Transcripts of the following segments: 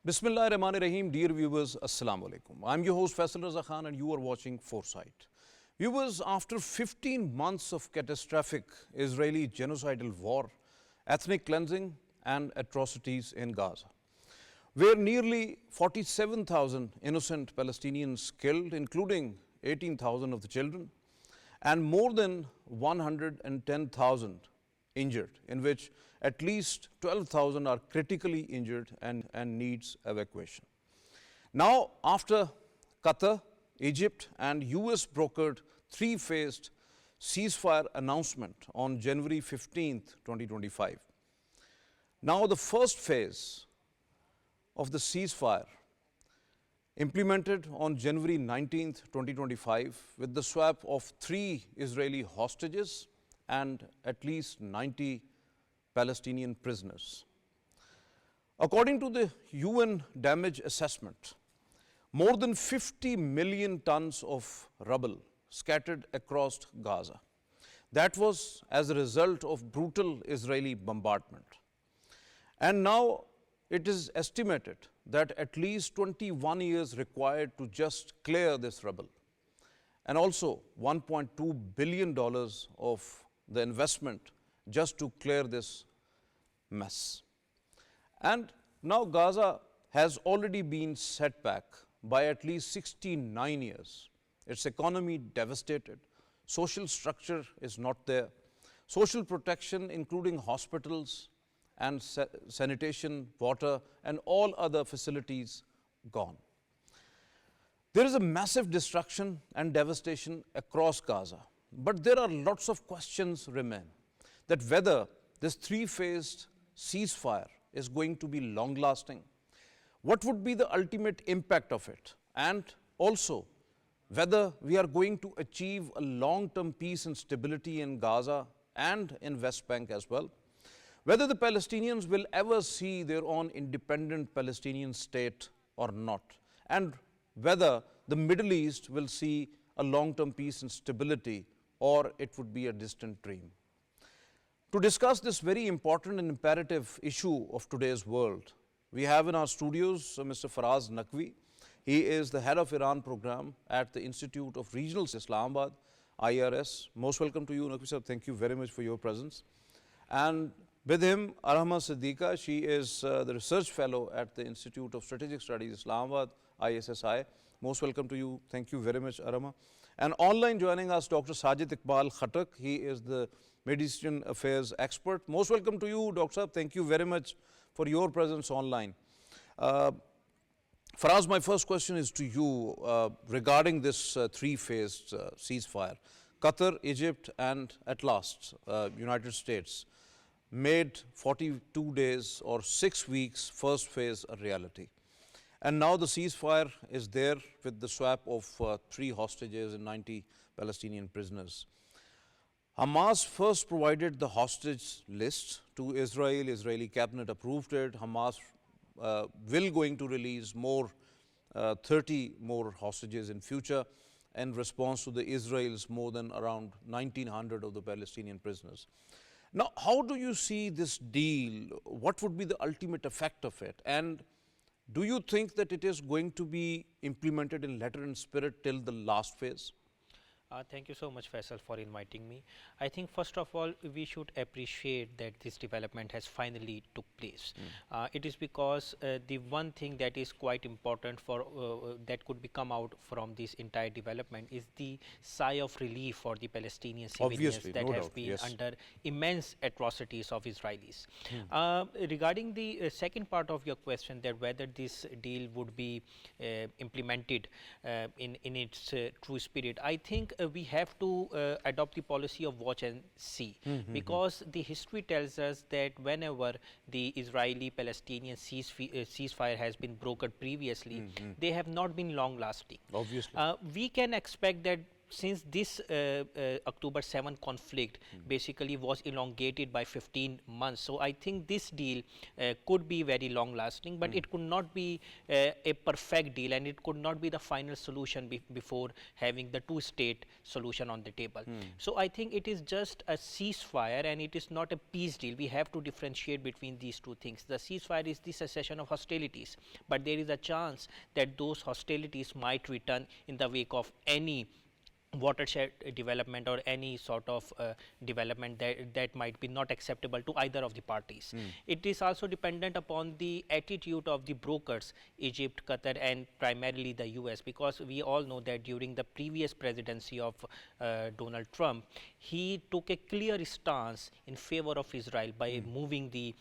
Bismillahirrahmanirrahim. Dear viewers, Assalamu alaikum. I'm your host Faisal Raza Khan and you are watching Foresight. Viewers, after 15 months of catastrophic Israeli genocidal war, ethnic cleansing and atrocities in Gaza, where nearly 47,000 innocent Palestinians killed, including 18,000 of the children, and more than 110,000 injured, in which at least 12,000 are critically injured and needs evacuation. Now, after Qatar, Egypt and US brokered three-phased ceasefire announcement on January 15th, 2025. Now, the first phase of the ceasefire implemented on January 19th, 2025 with the swap of 3 Israeli hostages and at least 90 Palestinian prisoners. According to the UN damage assessment, more than 50 million tons of rubble scattered across Gaza. That was as a result of brutal Israeli bombardment. And now it is estimated that at least 21 years required to just clear this rubble, and also $1.2 billion of the investment just to clear this mess. And now Gaza has already been set back by at least 69 years. Its economy devastated, social structure is not there, social protection including hospitals and sanitation, water and all other facilities gone. There is a massive destruction and devastation across Gaza. But there are lots of questions remain that whether this three-phased ceasefire is going to be long-lasting, what would be the ultimate impact of it, and also whether we are going to achieve a long-term peace and stability in Gaza and in West Bank as well, whether the Palestinians will ever see their own independent Palestinian state or not, and whether the Middle East will see a long-term peace and stability or it would be a distant dream. To discuss this very important and imperative issue of today's world, we have in our studios Mr. Faraz Naqvi. He is the head of Iran program at the Institute of Regional Islamabad, IRS. Most welcome to you, Naqvi sir. Thank you very much for your presence. And with him, Arhama Siddiqa. She is the research fellow at the Institute of Strategic Studies, Islamabad, ISSI. Most welcome to you. Thank you very much, Arhama. And online joining us, Dr. Sajid Iqbal, Khattak. He is the Middle Eastern Affairs expert. Most welcome to you, Dr. Saab. Thank you very much for your presence online. Faraz, my first question is to you regarding this three-phased ceasefire. Qatar, Egypt, and at last, United States made 42 days or 6 weeks first phase a reality. And now the ceasefire is there with the swap of 3 hostages and 90 Palestinian prisoners. Hamas first provided the hostage list to Israel. Israeli cabinet approved it. Hamas will going to release more 30 more hostages in future in response to the Israel's more than around 1,900 of the Palestinian prisoners. Now, how do you see this deal? What would be the ultimate effect of it? And do you think that it is going to be implemented in letter and spirit till the last phase? Thank you so much, Faisal, for inviting me. I think first of all, we should appreciate that this development has finally took place. It is because the one thing that is quite important for that could be come out from this entire development is the sigh of relief for the Palestinian civilians that have been under immense atrocities of Israelis. Regarding the second part of your question, that whether this deal would be implemented in its true spirit, I think we have to adopt the policy of watch and see, because the history tells us that whenever the Israeli-Palestinian ceasefire has been brokered previously, they have not been long lasting. Obviously. We can expect that since this October 7 conflict basically was elongated by 15 months, so I think this deal could be very long lasting, but it could not be a perfect deal, and it could not be the final solution before having the two-state solution on the table. So I think it is just a ceasefire, and it is not a peace deal. We have to differentiate between these two things. The ceasefire is the cessation of hostilities, but there is a chance that those hostilities might return in the wake of any watershed development or any sort of development that might be not acceptable to either of the parties. It is also dependent upon the attitude of the brokers, Egypt, Qatar, and primarily the US, because we all know that during the previous presidency of Donald Trump, he took a clear stance in favor of Israel by moving the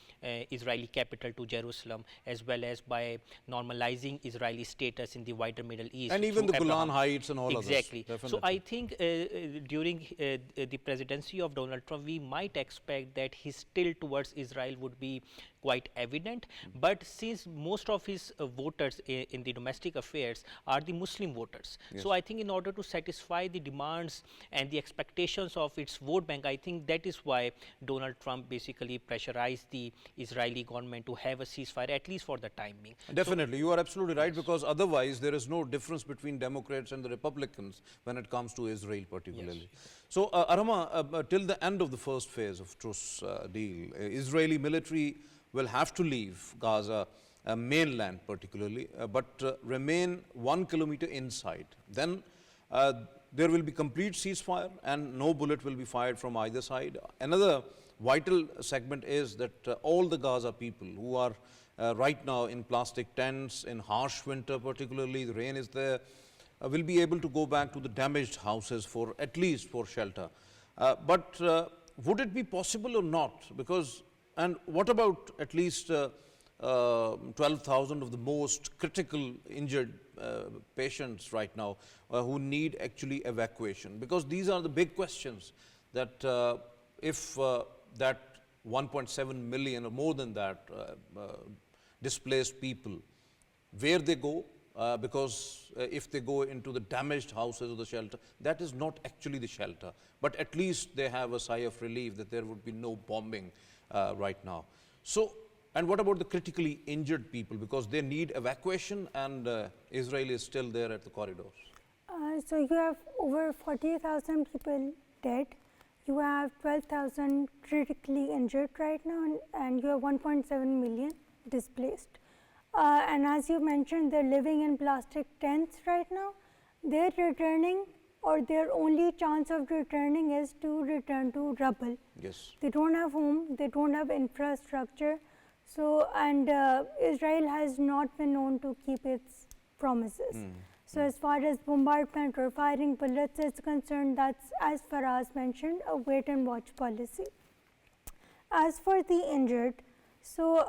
Israeli capital to Jerusalem, as well as by normalizing Israeli status in the wider Middle East. And even the Golan Heights and all exactly. others. So I think during the presidency of Donald Trump, we might expect that his tilt towards Israel would be quite evident. But since most of his voters in the domestic affairs are the Muslim voters, so I think in order to satisfy the demands and the expectations of its vote bank, I think that is why Donald Trump basically pressurized the Israeli government to have a ceasefire, at least for the time being. Definitely, you are absolutely right, because otherwise there is no difference between Democrats and the Republicans when it comes to Israel particularly. So, Arhama, till the end of the first phase of truce deal, Israeli military will have to leave Gaza mainland particularly, but remain 1 kilometer inside. Then there will be complete ceasefire and no bullet will be fired from either side. Another vital segment is that all the Gaza people who are right now in plastic tents, in harsh winter particularly, the rain is there, will be able to go back to the damaged houses for at least for shelter. But would it be possible or not? Because, and what about at least 12,000 of the most critical injured patients right now who need actually evacuation? Because these are the big questions that if that 1.7 million or more than that displaced people, where they go, because if they go into the damaged houses or the shelter, that is not actually the shelter, but at least they have a sigh of relief that there would be no bombing right now. So, and what about the critically injured people, because they need evacuation and Israel is still there at the corridors? So you have over 40,000 people dead, you have 12,000 critically injured right now, and you have 1.7 million displaced. And as you mentioned, they're living in plastic tents right now. They're returning, or their only chance of returning is to return to rubble. Yes. They don't have home, they don't have infrastructure. So, and Israel has not been known to keep its promises. So, as far as bombardment or firing bullets is concerned, that's, as Faraz mentioned, a wait and watch policy. As for the injured, so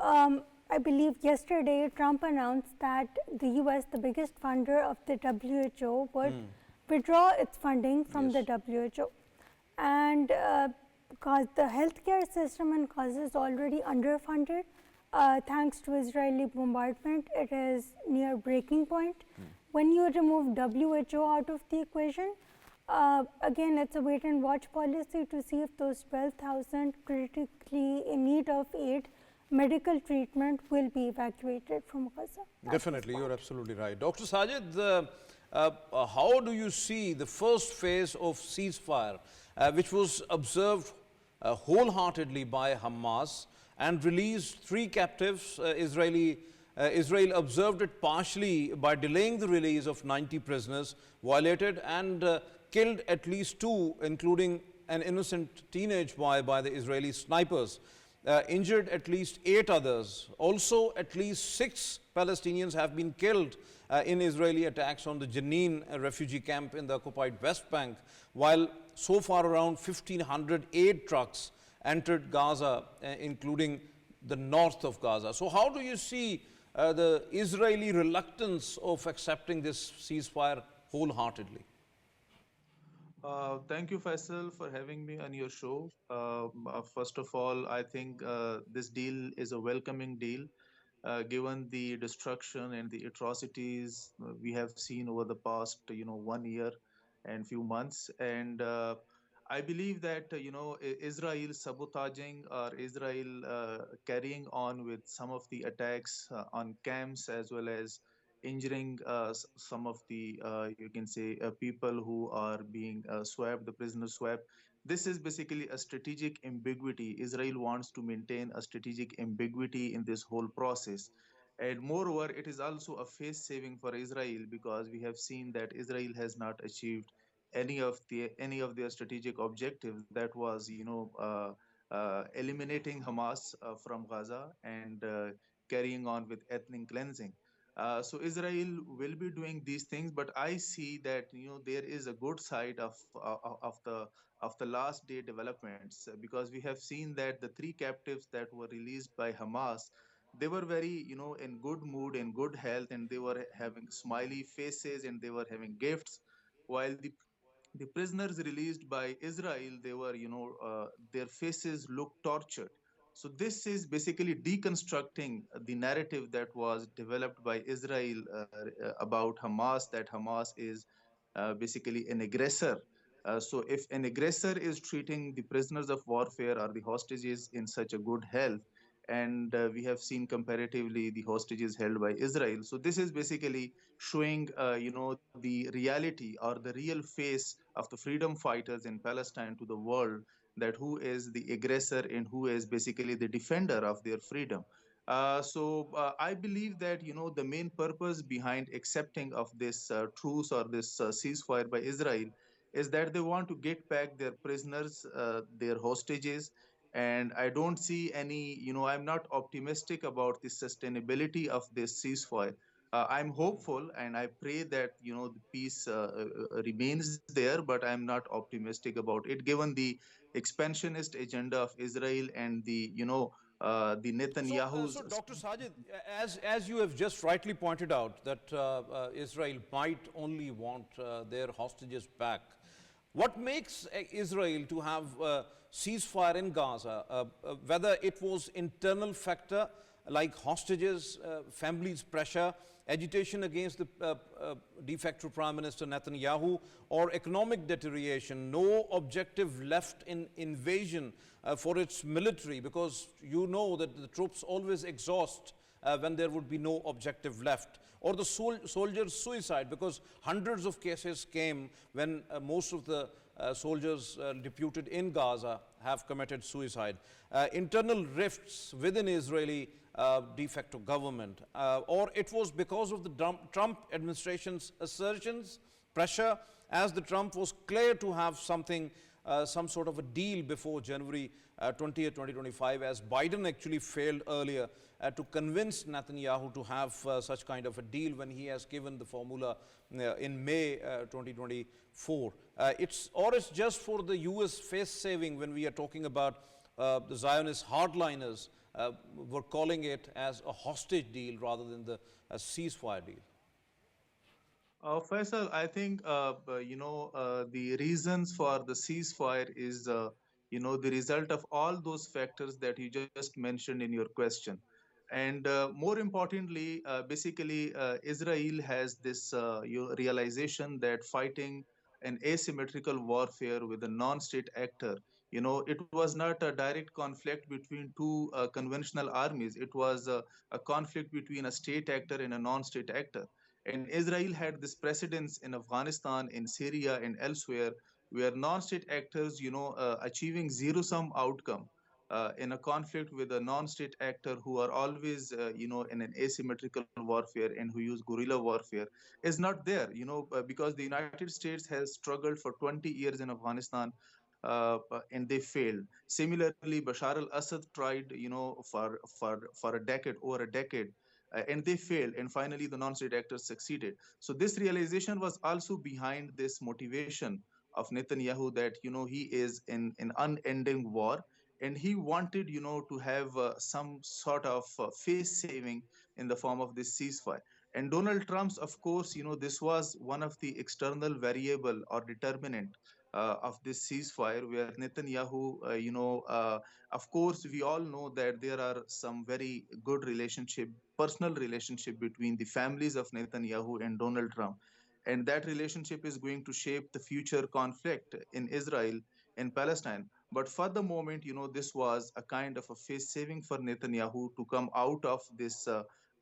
I believe yesterday Trump announced that the US, the biggest funder of the WHO, would withdraw its funding from the WHO. And because the healthcare system in Gaza is already underfunded, thanks to Israeli bombardment, it is near breaking point. When you remove WHO out of the equation, again, it's a wait and watch policy to see if those 12,000 critically in need of aid, medical treatment, will be evacuated from Gaza. Definitely, you're absolutely right. Dr. Sajid, how do you see the first phase of ceasefire, which was observed wholeheartedly by Hamas and released 3 captives? Israel observed it partially by delaying the release of 90 prisoners, violated and killed at least 2, including an innocent teenage boy by the Israeli snipers, injured at least 8 others. Also, at least 6 Palestinians have been killed in Israeli attacks on the Jenin refugee camp in the occupied West Bank, while so far around 1,500 aid trucks entered Gaza, including the north of Gaza. So how do you see the Israeli reluctance of accepting this ceasefire wholeheartedly? Thank you, Faisal, for having me on your show. First of all, I think this deal is a welcoming deal, given the destruction and the atrocities we have seen over the past, 1 year, and few months. And I believe that Israel sabotaging or Israel carrying on with some of the attacks on camps, as well as injuring some of the you can say people who are being swapped, the prisoner swap. This is basically a strategic ambiguity. Israel wants to maintain a strategic ambiguity in this whole process. And moreover, it is also a face saving for Israel, because we have seen that Israel has not achieved any of their strategic objectives. That was, eliminating Hamas from Gaza and carrying on with ethnic cleansing. So Israel will be doing these things, but I see that there is a good side of the last day developments, because we have seen that the three captives that were released by Hamas, they were very in good mood, in good health, and they were having smiley faces, and they were having gifts, while the prisoners released by Israel, they were, their faces looked tortured. So this is basically deconstructing the narrative that was developed by Israel about Hamas, that Hamas is basically an aggressor. So if an aggressor is treating the prisoners of warfare or the hostages in such a good health, and we have seen comparatively the hostages held by Israel. So this is basically showing, the reality or the real face of the freedom fighters in Palestine to the world, that who is the aggressor and who is basically the defender of their freedom. So I believe that the main purpose behind accepting of this truce or this ceasefire by Israel is that they want to get back their prisoners, their hostages, and I don't see any. I'm not optimistic about the sustainability of this ceasefire. I'm hopeful, and I pray that the peace remains there, but I'm not optimistic about it, given the expansionist agenda of Israel and the So, Netanyahu's. Dr. Sajid, as you have just rightly pointed out, that Israel might only want their hostages back. What makes Israel to have ceasefire in Gaza, whether it was internal factor like hostages, families' pressure, agitation against the de facto Prime Minister Netanyahu, or economic deterioration, no objective left in invasion for its military, because you know that the troops always exhaust when there would be no objective left, or the soldiers' suicide, because hundreds of cases came when most of the soldiers deputed in Gaza have committed suicide. Internal rifts within Israeli de facto government, or it was because of the Trump administration's assertions, pressure, as the Trump was clear to have something, some sort of a deal before January 20th, 2025, as Biden actually failed earlier to convince Netanyahu to have such kind of a deal when he has given the formula in May 2024. It's just for the US face saving when we are talking about the Zionist hardliners were calling it as a hostage deal rather than the ceasefire deal. Faisal, I think the reasons for the ceasefire is the result of all those factors that you just mentioned in your question, and more importantly, basically, Israel has this realization that fighting an asymmetrical warfare with a non-state actor, it was not a direct conflict between two conventional armies. It was a conflict between a state actor and a non-state actor. And Israel had this precedence in Afghanistan, in Syria, and elsewhere, where non-state actors, achieving zero-sum outcome in a conflict with a non-state actor who are always, in an asymmetrical warfare and who use guerrilla warfare, is not there, because the United States has struggled for 20 years in Afghanistan, and they failed. Similarly, Bashar al-Assad tried, for a decade, over a decade, and they failed, and finally the non-state actors succeeded. So this realization was also behind this motivation of Netanyahu, that he is in an unending war, and he wanted to have some sort of face saving in the form of this ceasefire. And Donald Trump's, of course, this was one of the external variable or determinant of this ceasefire, where Netanyahu, of course, we all know that there are some very good relationship, personal relationship between the families of Netanyahu and Donald Trump. and that relationship is going to shape the future conflict in Israel and Palestine. But for the moment, this was a kind of a face saving for Netanyahu to come out of this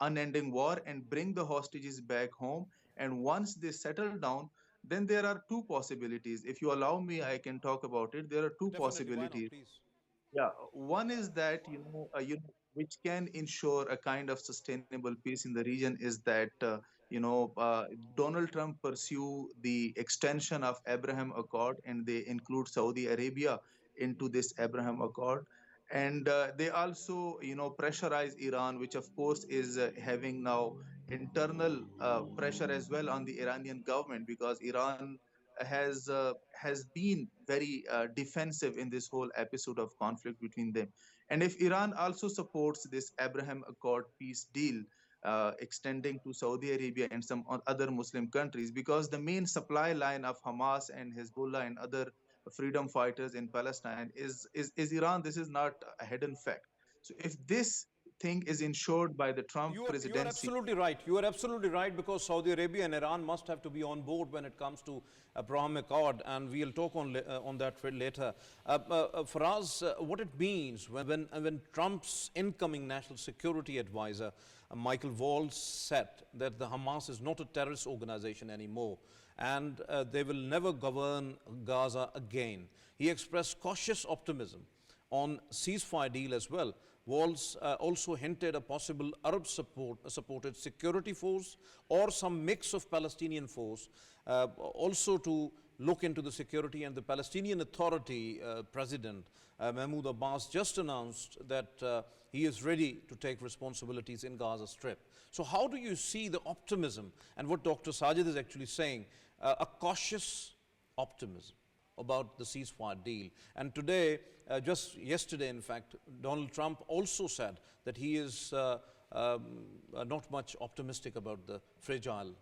unending war and bring the hostages back home. And once they settle down, then there are two possibilities. If you allow me, I can talk about it. There are two Definitely, why not, possibilities. please? Yeah, one is that which can ensure a kind of sustainable peace in the region is that Donald Trump pursue the extension of Abraham Accord, and they include Saudi Arabia into this Abraham Accord, and they also pressurize Iran, which of course is having now internal pressure as well on the Iranian government, because Iran has been very defensive in this whole episode of conflict between them. And if Iran also supports this Abraham Accord peace deal, extending to Saudi Arabia and some other Muslim countries, because the main supply line of Hamas and Hezbollah and other freedom fighters in Palestine is Iran. This is not a hidden fact. So if this thing is ensured by the Trump You are presidency. absolutely right. You are absolutely right, because Saudi Arabia and Iran must have to be on board when it comes to Abraham Accord, and we'll talk on that later. Faraz, what it means when Trump's incoming national security advisor, Michael Waltz, said that the Hamas is not a terrorist organization anymore, and they will never govern Gaza again. He expressed cautious optimism on ceasefire deal as well. Waltz also hinted a possible Arab-supported security force or some mix of Palestinian force, also to look into the security. And the Palestinian Authority President Mahmoud Abbas just announced that he is ready to take responsibilities in Gaza Strip. So how do you see the optimism and what Dr. Sajid is actually saying, a cautious optimism about the ceasefire deal? And today, just yesterday in fact, Donald Trump also said that he is not much optimistic about the fragile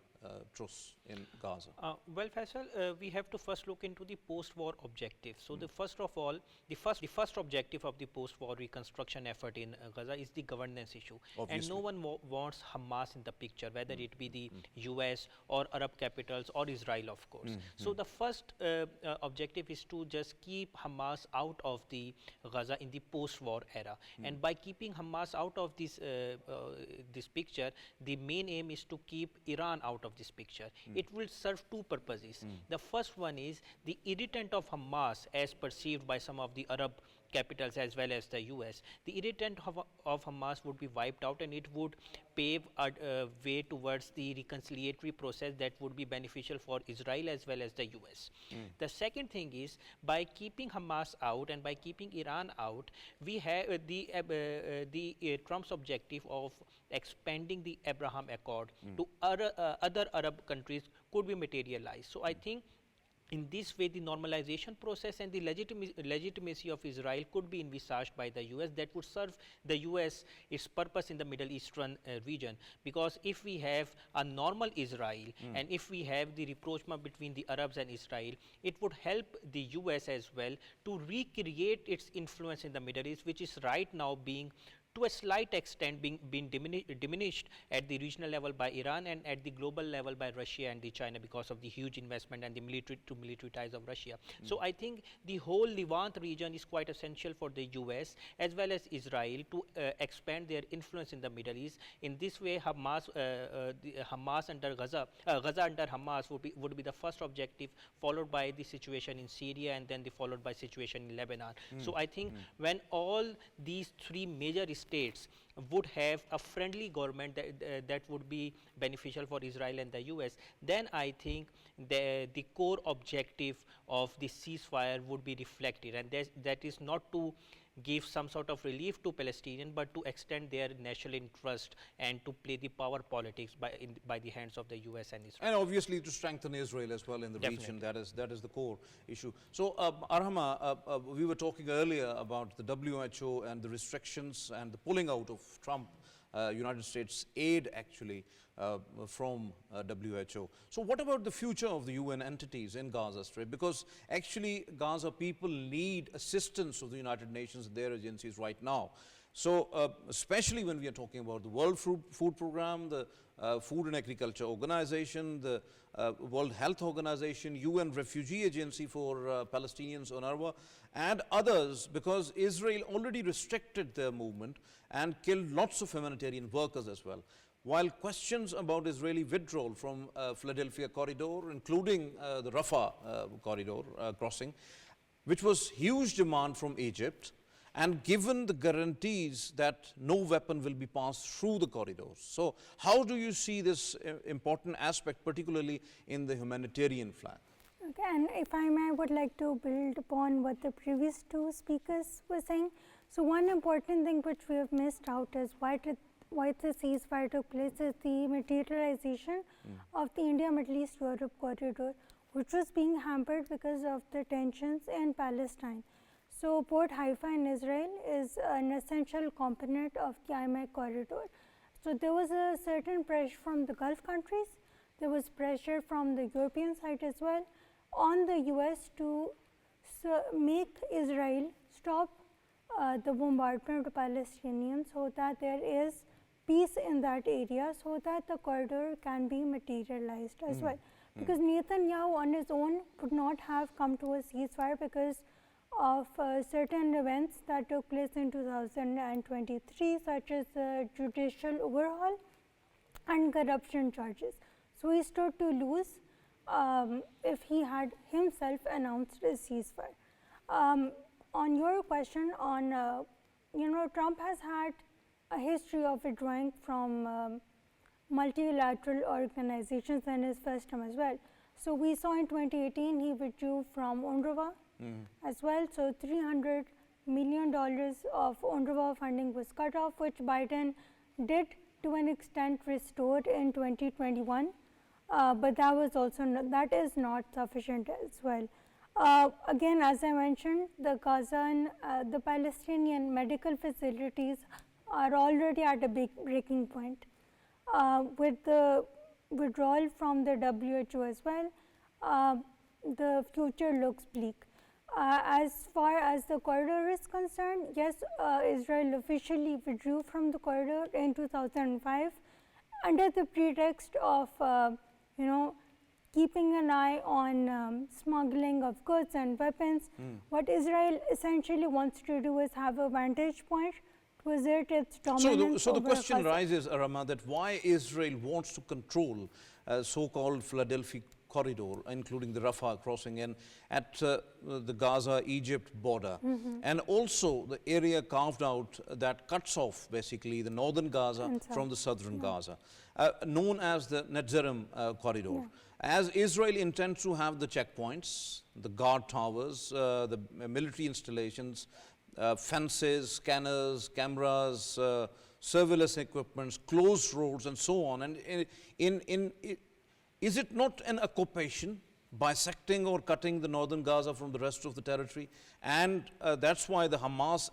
truce in Gaza. Well, Faisal, we have to first look into the post-war objectives. So, the first of all, the first objective of the post-war reconstruction effort in Gaza is the governance issue. Obviously. And no one wants Hamas in the picture, whether it be the US or Arab capitals or Israel, of course. So, the first objective is to just keep Hamas out of the Gaza in the post-war era. And by keeping Hamas out of this this picture, the main aim is to keep Iran out of this picture. It will serve two purposes. The first one is the irritant of Hamas as perceived by some of the Arab capitals as well as the US. The irritant of Hamas would be wiped out, and it would pave a way towards the reconciliatory process that would be beneficial for Israel as well as the US. The second thing is, by keeping Hamas out and by keeping Iran out, we have the Trump's objective of expanding the Abraham Accord to other Arab countries could be materialized. So I think in this way, the normalization process and the legitimacy of Israel could be envisaged by the US, that would serve the US its purpose in the Middle Eastern region. Because if we have a normal Israel and if we have the rapprochement between the Arabs and Israel, it would help the US as well to recreate its influence in the Middle East, which is right now being to a slight extent being diminished at the regional level by Iran and at the global level by Russia and the China, because of the huge investment and the military ties of Russia. So I think the whole Levant region is quite essential for the US as well as Israel to expand their influence in the Middle East. In this way, Hamas under Gaza under Hamas would be the first objective, followed by the situation in Syria, and then followed by situation in Lebanon. So I think when all these three major states would have a friendly government that would be beneficial for Israel and the US, then I think the core objective of the ceasefire would be reflected, and that is not to give some sort of relief to Palestinians, but to extend their national interest and to play the power politics by the hands of the US and Israel. And obviously to strengthen Israel as well in the region. That is the core issue. So Arhama, we were talking earlier about the WHO and the restrictions and the pulling out of Trump, United States aid actually from WHO. So what about the future of the UN entities in Gaza Strip? Because actually Gaza people need assistance of the United Nations and their agencies right now. So, especially when we are talking about the World Food Program, the Food and Agriculture Organization, the World Health Organization, UN Refugee Agency for Palestinians, UNRWA, and others, because Israel already restricted their movement and killed lots of humanitarian workers as well. While questions about Israeli withdrawal from Philadelphia corridor, including the Rafah corridor crossing, which was huge demand from Egypt, and given the guarantees that no weapon will be passed through the corridors. So how do you see this important aspect, particularly in the humanitarian flag? Okay, and if I may, I would like to build upon what the previous two speakers were saying. So one important thing which we have missed out is why the ceasefire took place is the materialization of the India, Middle East, Europe corridor, which was being hampered because of the tensions in Palestine. So Port Haifa in Israel is an essential component of the IMEC corridor. So there was a certain pressure from the Gulf countries, there was pressure from the European side as well on the US to make Israel stop the bombardment of Palestinians so that there is peace in that area, so that the corridor can be materialized as well. Because Netanyahu on his own would not have come to a ceasefire because of certain events that took place in 2023, such as judicial overhaul and corruption charges. So he stood to lose if he had himself announced a ceasefire. On your question on, Trump has had a history of withdrawing from multilateral organizations in his first term as well. So we saw in 2018 he withdrew from UNRWA as well. So $300 million of UNRWA funding was cut off, which Biden did to an extent restored in 2021, but that was also that is not sufficient as well. Again, as I mentioned, the Gaza and the Palestinian medical facilities are already at a big breaking point. With the withdrawal from the WHO as well, the future looks bleak. As far as the corridor is concerned, yes, Israel officially withdrew from the corridor in 2005 under the pretext of, keeping an eye on smuggling of goods and weapons. What Israel essentially wants to do is have a vantage point to assert its dominance. So the question rises, Arhama, that why Israel wants to control so-called Philadelphia corridor, including the Rafah crossing in at the Gaza-Egypt border, and also the area carved out that cuts off basically the northern Gaza from the southern Gaza, known as the Netzarim corridor. As Israel intends to have the checkpoints, the guard towers, the military installations, fences, scanners, cameras, surveillance equipments, closed roads, and so on. And is it not an occupation, bisecting or cutting the northern Gaza from the rest of the territory? And that's why the Hamas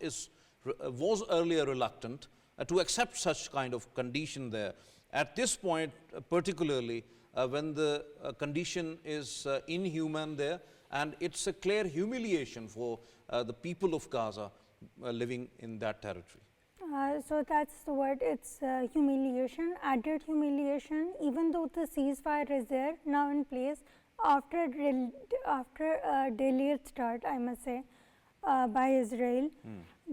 was earlier reluctant to accept such kind of condition there. At this point, particularly when the condition is inhuman there, and it's a clear humiliation for the people of Gaza living in that territory. So that's the word, it's humiliation, added humiliation, even though the ceasefire is there now in place after a delayed start, I must say, by Israel.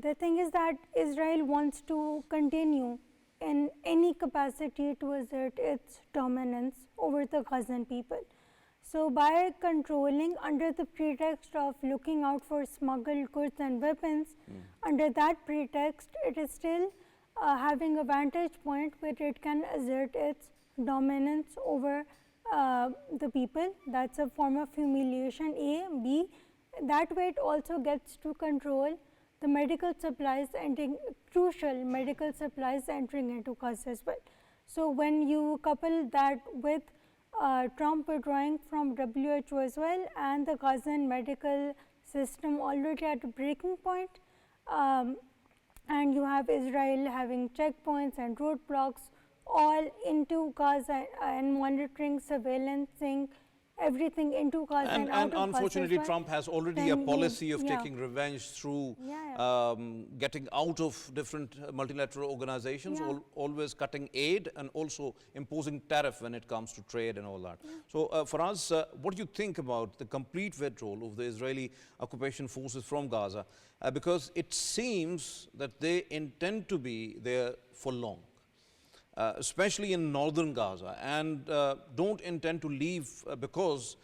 The thing is that Israel wants to continue in any capacity to assert its dominance over the Gazan people. So by controlling under the pretext of looking out for smuggled goods and weapons, under that pretext, it is still having a vantage point where it can assert its dominance over the people. That's a form of humiliation, A. B, that way it also gets to control the medical supplies entering, crucial medical supplies entering into Gaza as well. So when you couple that with Trump withdrawing from WHO as well, and the Gazan medical system already at a breaking point, and you have Israel having checkpoints and roadblocks all into Gaza and monitoring, surveillancing everything into Gaza and out And of Gaza. unfortunately, Trump has already a then policy of yeah. taking revenge through Yeah, getting out of different multilateral organizations, Yeah. always cutting aid and also imposing tariff when it comes to trade and all that. So, Faraz, what do you think about the complete withdrawal of the Israeli occupation forces from Gaza? Because it seems that they intend to be there for long. Especially in northern Gaza, and don't intend to leave because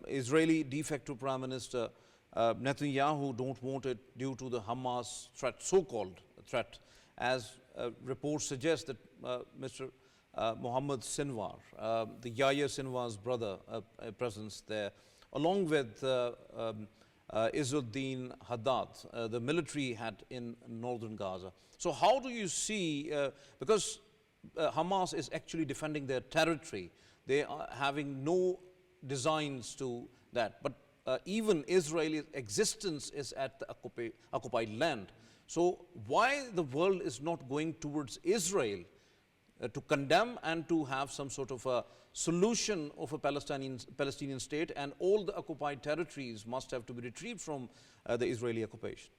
Israeli de facto Prime Minister Netanyahu don't want it due to the Hamas threat, so-called threat, as reports suggest that Mr. Mohammed Sinwar, the Yahya Sinwar's brother, presence there, along with Izzuddin Haddad, the military head in northern Gaza. So how do you see, because Hamas is actually defending their territory. They are having no designs to that. But even Israeli existence is at the occupied land. So why the world is not going towards Israel to condemn and to have some sort of a solution of a Palestinian state, and all the occupied territories must have to be retrieved from the Israeli occupation?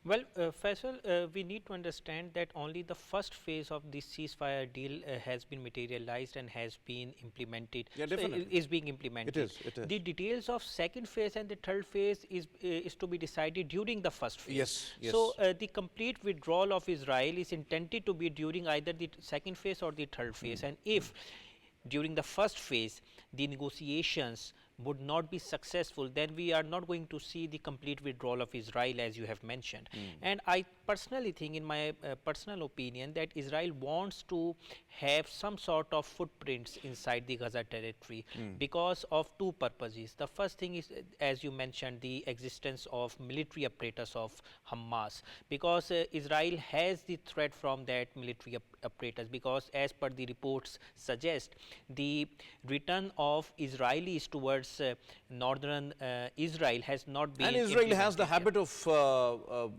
Well, Faisal, we need to understand that only the first phase of this ceasefire deal has been materialized and has been implemented. Yeah, definitely. Is being implemented. It is. The details of second phase and the third phase is to be decided during the first phase. Yes. So the complete withdrawal of Israel is intended to be during either the second phase or the third phase. And if during the first phase the negotiations would not be successful, then we are not going to see the complete withdrawal of Israel, as you have mentioned. And I personally think, in my personal opinion, that Israel wants to have some sort of footprints inside the Gaza territory because of two purposes. The first thing is, as you mentioned, the existence of military apparatus of Hamas, because Israel has the threat from that military apparatus, because as per the reports suggest, the return of Israelis towards northern Israel has not been. And Israel has the habit of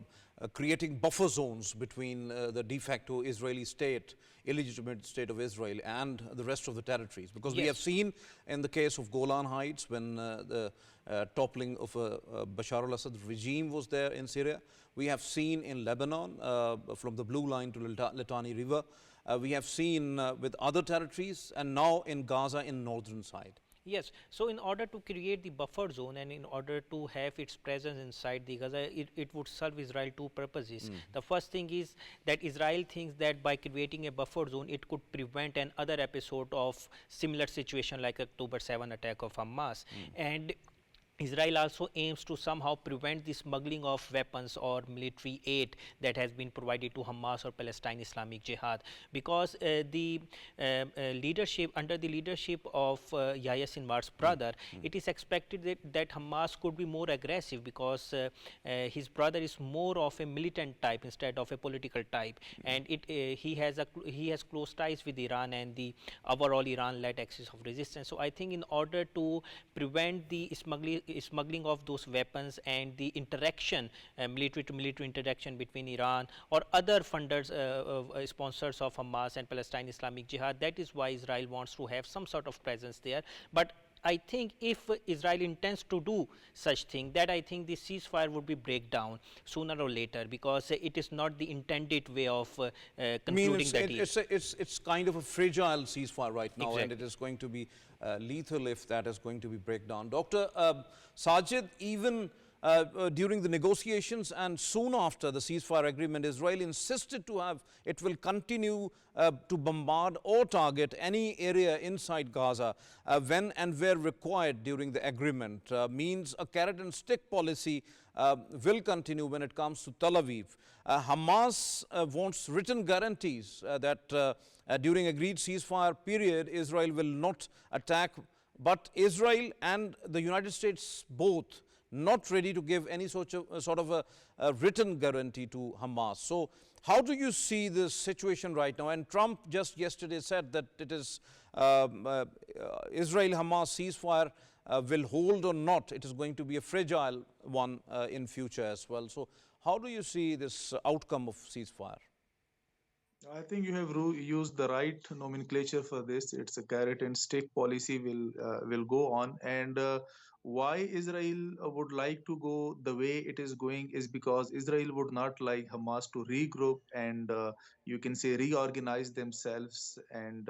creating buffer zones between the de facto Israeli state, illegitimate state of Israel, and the rest of the territories. Because we have seen in the case of Golan Heights, when the toppling of Bashar al-Assad regime was there in Syria. We have seen in Lebanon, from the Blue Line to Litani River. We have seen with other territories, and now in Gaza in northern side. Yes, so in order to create the buffer zone and in order to have its presence inside the Gaza, it would serve Israel two purposes. The first thing is that Israel thinks that by creating a buffer zone, it could prevent another episode of similar situation like October 7 attack of Hamas. And Israel also aims to somehow prevent the smuggling of weapons or military aid that has been provided to Hamas or Palestine Islamic Jihad, because the leadership, under the leadership of Yahya Sinwar's brother, it is expected that Hamas could be more aggressive, because his brother is more of a militant type instead of a political type, and he has close ties with Iran and the overall Iran-led axis of resistance. So I think in order to prevent the smuggling of those weapons and the interaction, military to military interaction between Iran or other funders, sponsors of Hamas and Palestine Islamic Jihad, that is why Israel wants to have some sort of presence there. But I think if Israel intends to do such thing, that I think the ceasefire would be break down sooner or later, because it is not the intended way of concluding the deal. It's kind of a fragile ceasefire right now, Exactly. and it is going to be lethal if that is going to be break down. Dr. Sajid, even during the negotiations and soon after the ceasefire agreement, Israel insisted to have, it will continue to bombard or target any area inside Gaza when and where required during the agreement. Means a carrot and stick policy will continue when it comes to Tel Aviv. Hamas wants written guarantees that during agreed ceasefire period, Israel will not attack, but Israel and the United States both not ready to give any sort of a written guarantee to Hamas. So how do you see this situation right now? And Trump just yesterday said that it is Israel-Hamas ceasefire will hold or not. It is going to be a fragile one in future as well. So how do you see this outcome of ceasefire? I think you have used the right nomenclature for this. It's a carrot and stick policy will go on, and why Israel would like to go the way it is going is because Israel would not like Hamas to regroup and you can say reorganize themselves, and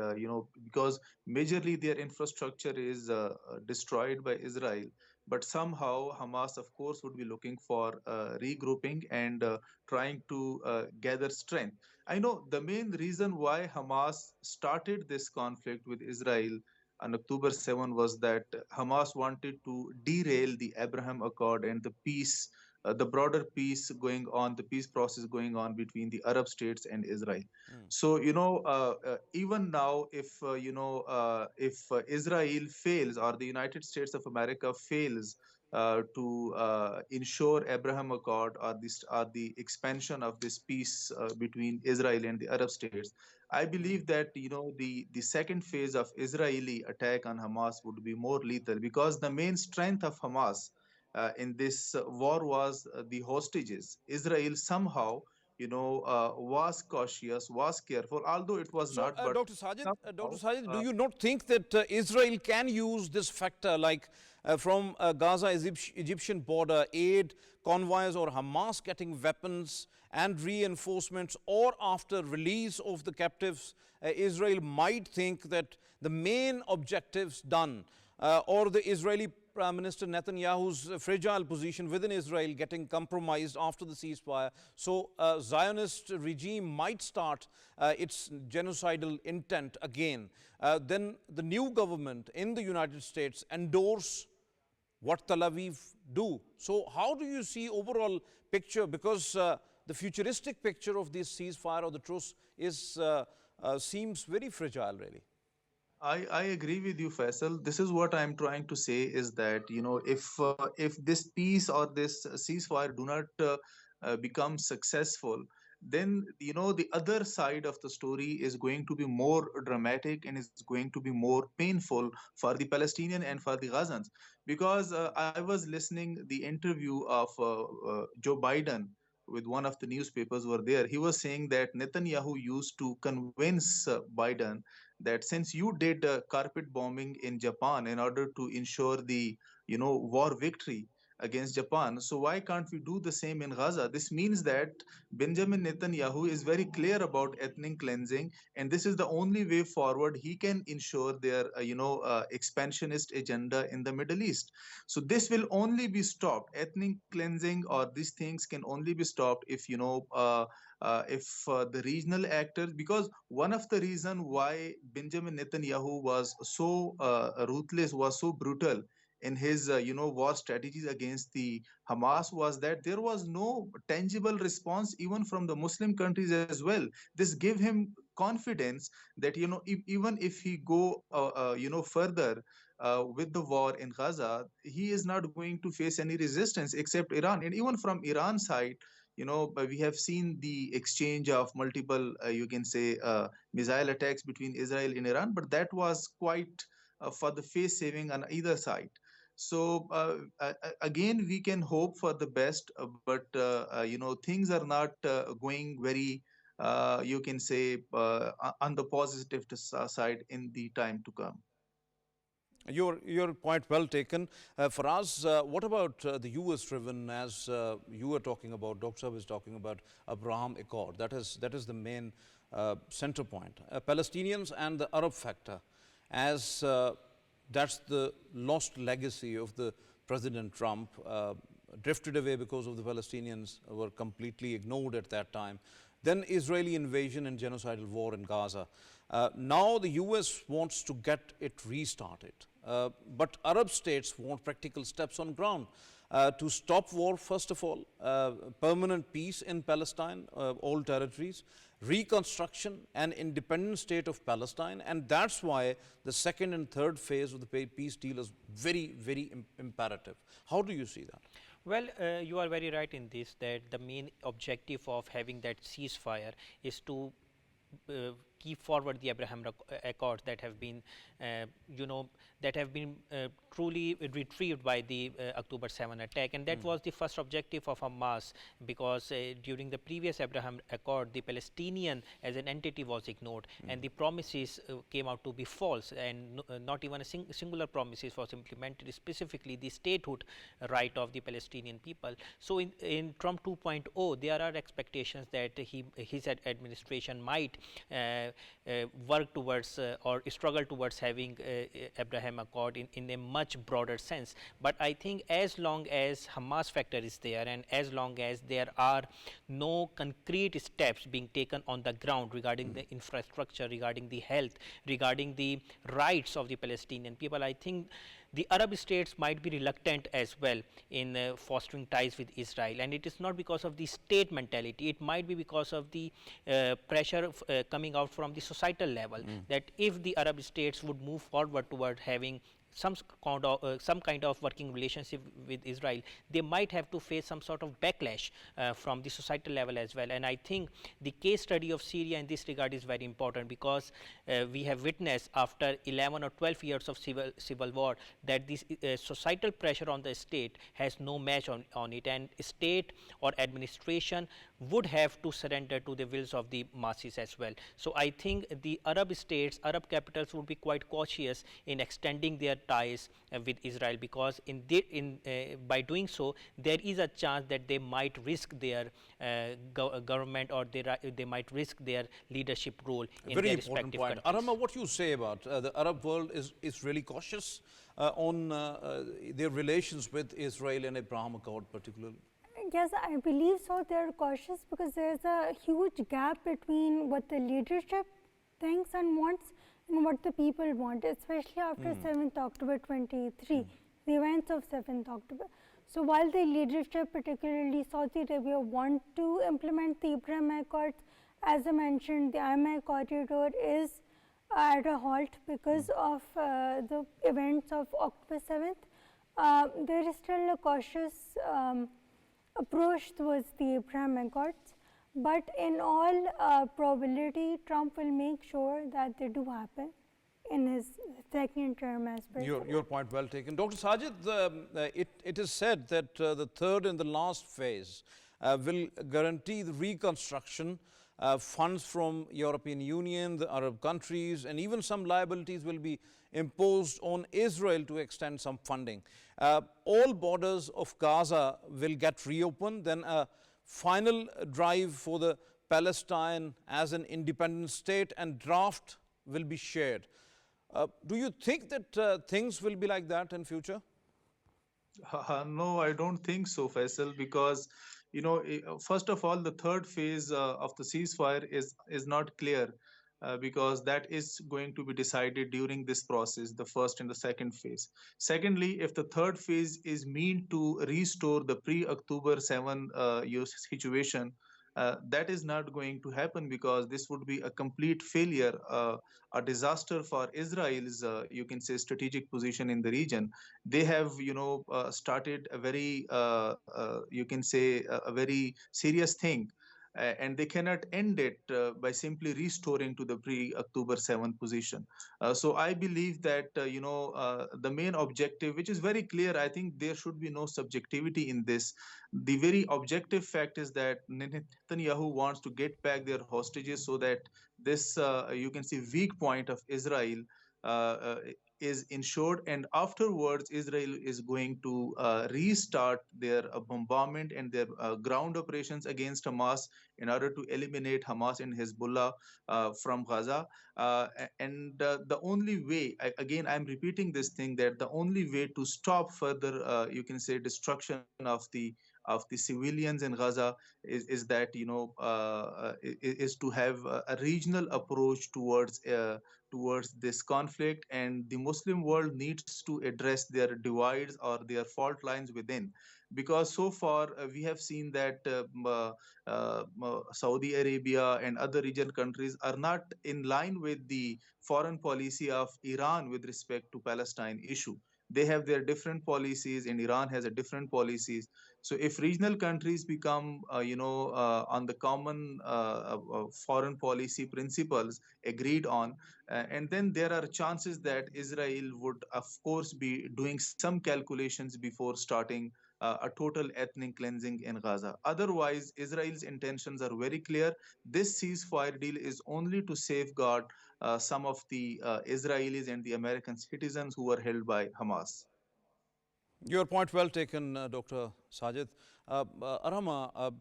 because majorly their infrastructure is destroyed by Israel. But somehow Hamas, of course, would be looking for regrouping and trying to gather strength. I know the main reason why Hamas started this conflict with Israel on October 7 was that Hamas wanted to derail the Abraham Accord and the peace, the broader peace going on, the peace process going on between the Arab states and Israel. Mm. So, even now, if Israel fails or the United States of America fails to ensure Abraham Accord or the expansion of this peace between Israel and the Arab states. I believe that the second phase of Israeli attack on Hamas would be more lethal because the main strength of Hamas in this war was the hostages. Israel somehow was cautious, was careful, although it was So, not, but Dr. somehow. Sajid, do you not think that Israel can use this factor, like from Gaza Egyptian border, aid convoys or Hamas getting weapons and reinforcements, or after release of the captives, Israel might think that the main objectives done, or the Israeli Prime Minister Netanyahu's fragile position within Israel getting compromised after the ceasefire. So Zionist regime might start its genocidal intent again. Then the new government in the United States endorse what Tel Aviv do. So how do you see overall picture? Because the futuristic picture of this ceasefire or the truce is seems very fragile, really. I agree with you, Faisal. This is what I'm trying to say is that if this peace or this ceasefire do not become successful, then the other side of the story is going to be more dramatic and is going to be more painful for the Palestinian and for the Gazans. Because I was listening the interview of Joe Biden with one of the newspapers were there. He was saying that Netanyahu used to convince Biden that since you did carpet bombing in Japan in order to ensure the war victory against Japan, so why can't we do the same in Gaza? This means that Benjamin Netanyahu is very clear about ethnic cleansing, and this is the only way forward he can ensure their expansionist agenda in the Middle East. So this will only be stopped. Ethnic cleansing or these things can only be stopped if the regional actors, because one of the reason why Benjamin Netanyahu was so ruthless, was so brutal in his war strategies against the Hamas was that there was no tangible response even from the Muslim countries as well. This gave him confidence that even if he go further with the war in Gaza, he is not going to face any resistance except Iran. And even from Iran side, but we have seen the exchange of multiple, you can say, missile attacks between Israel and Iran, but that was quite for the face saving on either side. So again, we can hope for the best, but things are not going very, you can say, on the positive side in the time to come. Your point well taken. Faraz, what about the US driven, as you were talking about, Dr. Saab is talking about Abraham Accord? That is the main center point. Palestinians and the Arab factor, as that's the lost legacy of the President Trump, drifted away because of the Palestinians were completely ignored at that time. Then Israeli invasion and genocidal war in Gaza. Now the US wants to get it restarted. But Arab states want practical steps on ground to stop war, first of all, permanent peace in Palestine, all territories, reconstruction and independent state of Palestine. And that's why the second and third phase of the peace deal is very, very imperative. How do you see that? Well, you are very right in this, that the main objective of having that ceasefire is to keep forward the Abraham Accords that have been, you know, that have been truly retrieved by the October 7 attack. And that was the first objective of Hamas, because during the previous Abraham Accord, the Palestinian as an entity was ignored, and the promises came out to be false, and not even a singular promises was implemented, specifically the statehood right of the Palestinian people. So in Trump 2.0, there are expectations that his administration might work towards or struggle towards having Abraham Accord in a much broader sense. But I think as long as Hamas factor is there, and as long as there are no concrete steps being taken on the ground regarding the infrastructure, regarding the health, regarding the rights of the Palestinian people, I think the Arab states might be reluctant as well in fostering ties with Israel. And it is not because of the state mentality, it might be because of the pressure coming out from the societal level, that if the Arab states would move forward toward having some kind of working relationship with Israel, they might have to face some sort of backlash from the societal level as well. And I think the case study of Syria in this regard is very important, because we have witnessed after 11 or 12 years of civil war that this societal pressure on the state has no match on it, and state or administration would have to surrender to the wills of the masses as well. So I think the Arab states, Arab capitals would be quite cautious in extending their ties with Israel, because by doing so, there is a chance that they might risk their government, or they might risk their leadership role in their respective countries. Arhama, what you say about the Arab world is really cautious on their relations with Israel and Abraham Accord particularly? Yes, I believe so. They're cautious because there's a huge gap between what the leadership thinks and wants and what the people want, especially after 7th October 23, the events of 7th October. So while the leadership, particularly Saudi Arabia, want to implement the Abraham Accords, as I mentioned, the IMA corridor is at a halt because of the events of October 7th. There is still a cautious approach towards the Abraham Accords, but in all probability, Trump will make sure that they do happen in his second term as president. Your point well taken. Dr. Sajid, it is said that the third and the last phase will guarantee the reconstruction. Funds from European Union, the Arab countries, and even some liabilities will be imposed on Israel to extend some funding. All borders of Gaza will get reopened, then a final drive for the Palestine as an independent state, and draft will be shared. Do you think that things will be like that in future? No, I don't think so, Faisal, because first of all, the third phase of the ceasefire is not clear, because that is going to be decided during this process, the first and the second phase. Secondly, if the third phase is meant to restore the pre-October 7 situation, that is not going to happen, because this would be a complete failure, a disaster for Israel's, you can say, strategic position in the region. They have, started a very, you can say, a very serious thing. And they cannot end it by simply restoring to the pre-October 7th position. So I believe that, the main objective, which is very clear, I think there should be no subjectivity in this. The very objective fact is that Netanyahu wants to get back their hostages so that this, you can see, weak point of Israel is ensured, and afterwards Israel is going to restart their bombardment and their ground operations against Hamas in order to eliminate Hamas and Hezbollah from Gaza. And the only way, again, I'm repeating this thing, that the only way to stop further, you can say, destruction of the civilians in Gaza is that, is to have a regional approach towards this conflict, and the Muslim world needs to address their divides or their fault lines within, because so far we have seen that Saudi Arabia and other regional countries are not in line with the foreign policy of Iran with respect to Palestine issue. They have their different policies, and Iran has a different policies. So if regional countries become, on the common foreign policy principles agreed on, and then there are chances that Israel would, of course, be doing some calculations before starting a total ethnic cleansing in Gaza. Otherwise, Israel's intentions are very clear. This ceasefire deal is only to safeguard some of the Israelis and the American citizens who were held by Hamas. Your point well taken, Dr. Sajid. Arhama,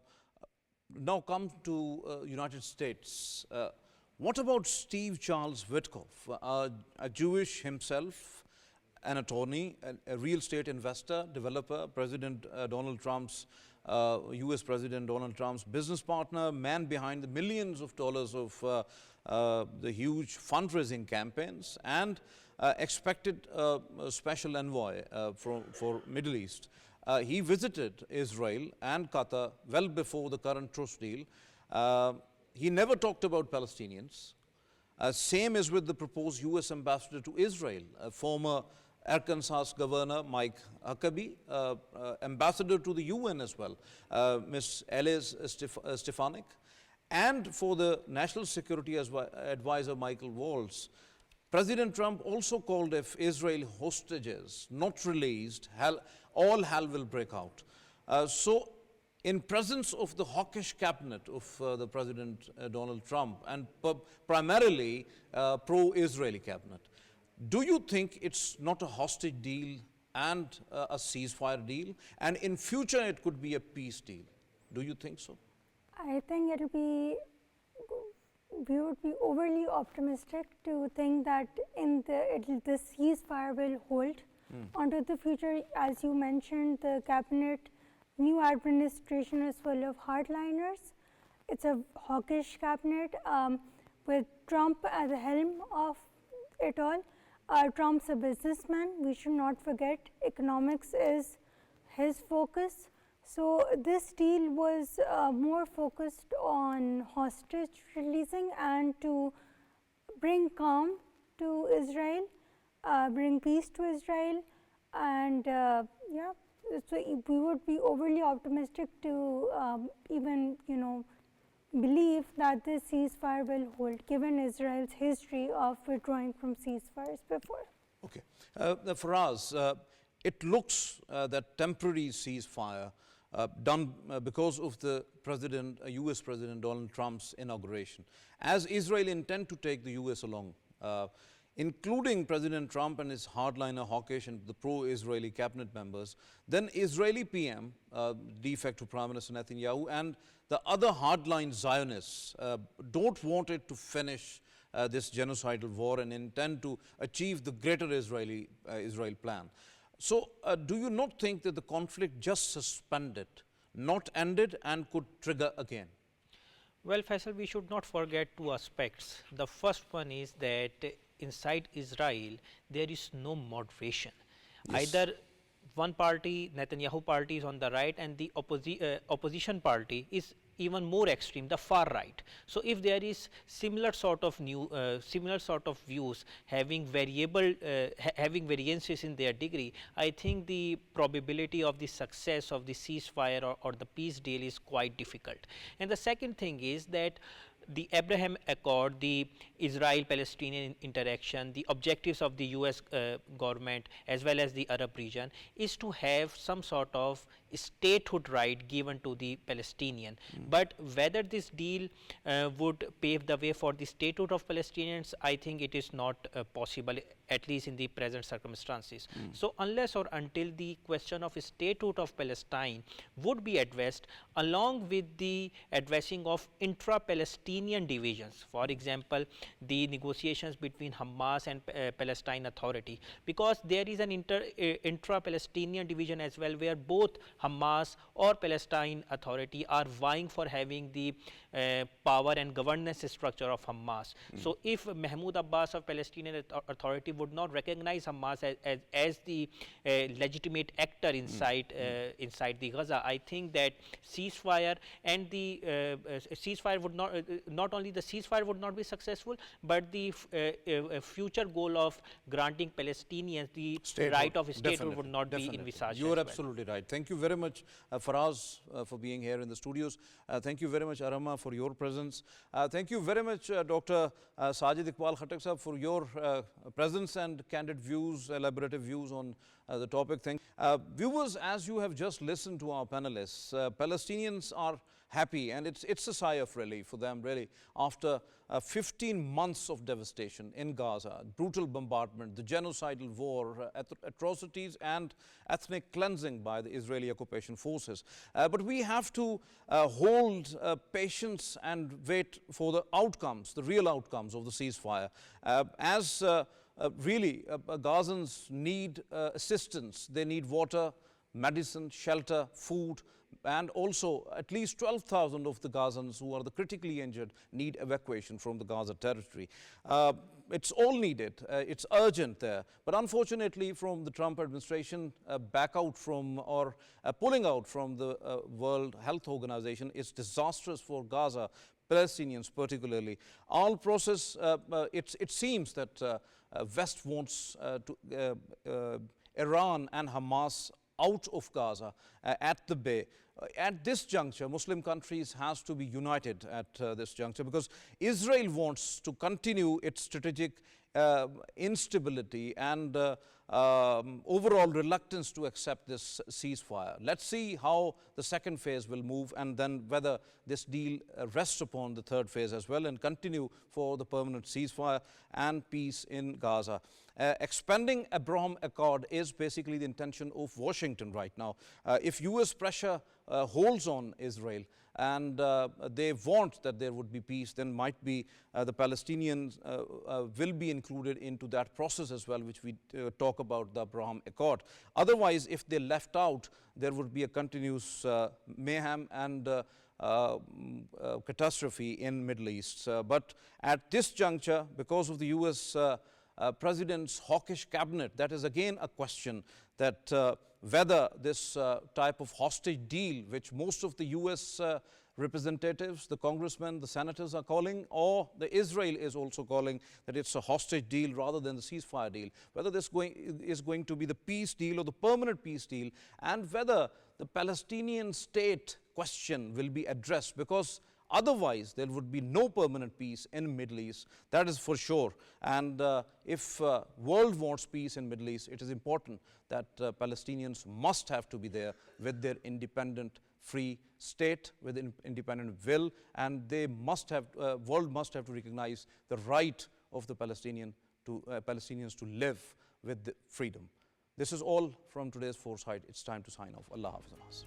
now come to United States. What about Steve Charles Witkoff, a Jewish himself, an attorney, a real estate investor, developer, President Donald Trump's, US President Donald Trump's business partner, man behind the millions of dollars of the huge fundraising campaigns, and expected special envoy for Middle East. He visited Israel and Qatar well before the current truce deal. He never talked about Palestinians. Same as with the proposed US ambassador to Israel, former Arkansas Governor Mike Huckabee, ambassador to the UN as well, Ms. Ellis Stefanik, and for the National Security Advisor Michael Waltz. President Trump also called if Israel hostages not released, all hell will break out. So in presence of the hawkish cabinet of the President Donald Trump and primarily pro-Israeli cabinet, do you think it's not a hostage deal and a ceasefire deal, and in future it could be a peace deal? Do you think so? I think we would be overly optimistic to think that the ceasefire will hold onto the future. As you mentioned, the cabinet, new administration is full of hardliners. It's a hawkish cabinet with Trump at the helm of it all. Trump's a businessman. We should not forget economics is his focus. So this deal was more focused on hostage releasing and to bring calm to Israel, bring peace to Israel, and yeah, so we would be overly optimistic to even believe that this ceasefire will hold, given Israel's history of withdrawing from ceasefires before. Okay, Faraz, it looks that temporary ceasefire done because of the US President Donald Trump's inauguration, as Israel intend to take the US along, including President Trump and his hardliner hawkish and the pro-Israeli cabinet members, then Israeli PM, de facto Prime Minister Netanyahu, and the other hardline Zionists don't want it to finish this genocidal war and intend to achieve the greater Israel plan. So do you not think that the conflict just suspended, not ended, and could trigger again? Well, Faisal, we should not forget two aspects. The first one is that inside Israel, there is no moderation. Yes. Either one party, Netanyahu party, is on the right, and the opposition party is even more extreme, the far right. So if there is similar sort of views having variances in their degree, I think the probability of the success of the ceasefire or the peace deal is quite difficult. And the second thing is that the Abraham Accord, the Israel-Palestinian interaction, the objectives of the US government as well as the Arab region is to have some sort of statehood right given to the Palestinian. But whether this deal would pave the way for the statehood of Palestinians, I think it is not possible, at least in the present circumstances. So unless or until the question of statehood of Palestine would be addressed along with the addressing of intra-Palestinian divisions, for example, the negotiations between Hamas and Palestine Authority, because there is an intra-Palestinian division as well, where both Hamas or Palestine Authority are vying for having the power and governance structure of Hamas. So if Mahmoud Abbas of Palestinian Authority would not recognize Hamas as the legitimate actor inside the Gaza, I think that ceasefire and the ceasefire would not not only the ceasefire would not be successful, but the future goal of granting Palestinians the right of statehood would not be envisaged. You are absolutely right. Thank you very much, Faraz, for being here in the studios. Thank you very much, Arhama, for your presence. Thank you very much, Dr. Sajid Iqbal Khattak sahab, for your presence and candid views, elaborative views on the topic. Viewers, as you have just listened to our panelists, Palestinians are happy, and it's a sigh of relief for them, really, after 15 months of devastation in Gaza, brutal bombardment, the genocidal war, atrocities and ethnic cleansing by the Israeli occupation forces. But we have to hold patience and wait for the outcomes, the real outcomes of the ceasefire. Really, Gazans need assistance. They need water, medicine, shelter, food, and also at least 12,000 of the Gazans who are the critically injured need evacuation from the Gaza territory. It's all needed. It's urgent there. But unfortunately, from the Trump administration, back out from or pulling out from the World Health Organization is disastrous for Gaza, Palestinians particularly. All process, it seems that West wants Iran and Hamas out of Gaza at the Bay. At this juncture, Muslim countries has to be united at this juncture, because Israel wants to continue its strategic instability and overall reluctance to accept this ceasefire. Let's see how the second phase will move, and then whether this deal rests upon the third phase as well and continue for the permanent ceasefire and peace in Gaza. Expanding Abraham Accord is basically the intention of Washington right now. If US pressure holds on Israel and they want that there would be peace, then might be the Palestinians will be included into that process as well, which we talk about the Abraham Accord. Otherwise, if they left out, there would be a continuous mayhem and catastrophe in Middle East. But at this juncture, because of the US President's hawkish cabinet, that is again a question that whether this type of hostage deal, which most of the US representatives, the congressmen, the senators are calling, or the Israel is also calling that it's a hostage deal rather than the ceasefire deal, whether this is going to be the peace deal or the permanent peace deal, and whether the Palestinian state question will be addressed, because otherwise there would be no permanent peace in Middle East, that is for sure. And if world wants peace in Middle East, it is important that Palestinians must have to be there with their independent free state, with independent will, and they must have, world must have to recognize the right of the Palestinians to live with freedom. This is all from today's Foresight. It's time to sign off. Allah Hafiz.